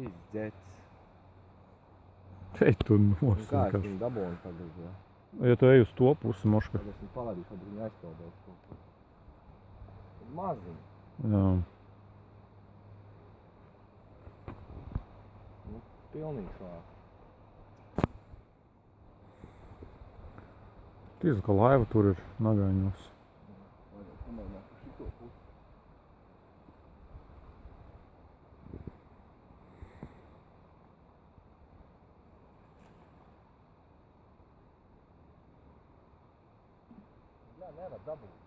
Pizdzets. Ej, tu Kā es nosinkaši. viņu dabūju tagad, ja? Ja tu ej uz to pusi, moška. Tad es viņu palaidīšu, tad viņu aizpildēšu kaut ko. Tad maziņu. Jā. Nu, pilnīgi šlāk. Tīzu, ka laiva tur ir nagaiņos. Vajadzētu pamēģināt par šito pusi. Jā, nevar dabūt.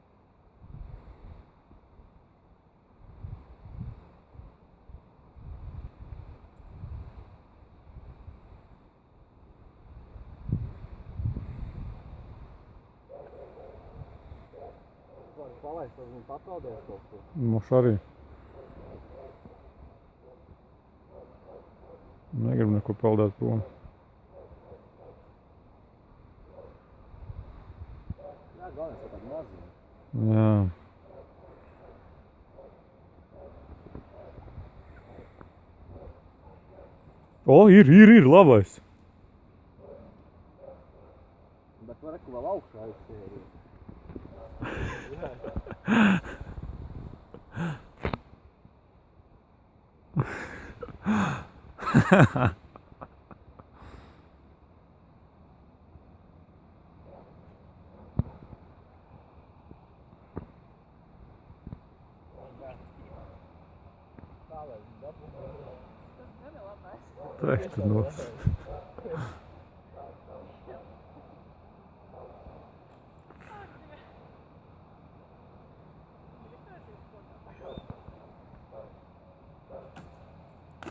Varu palaist, tad viņi papeldēs kaut ko. Moš arī. Negribu neko peldēt prom. Jā, galvenais ir tāda maziņa. Jā. O, ir, labais. Bet var reku vēl augšā aizsērīt. Tā lai viņi dabū. Tas gan ir labais. Tā ir tu nos.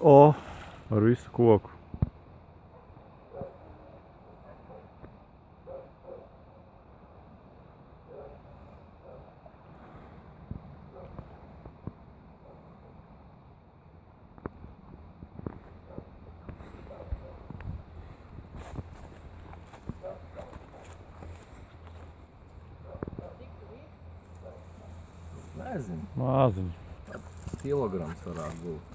O, ar visu koku. Nezinu. Māziņ. Kilograms varētu būt.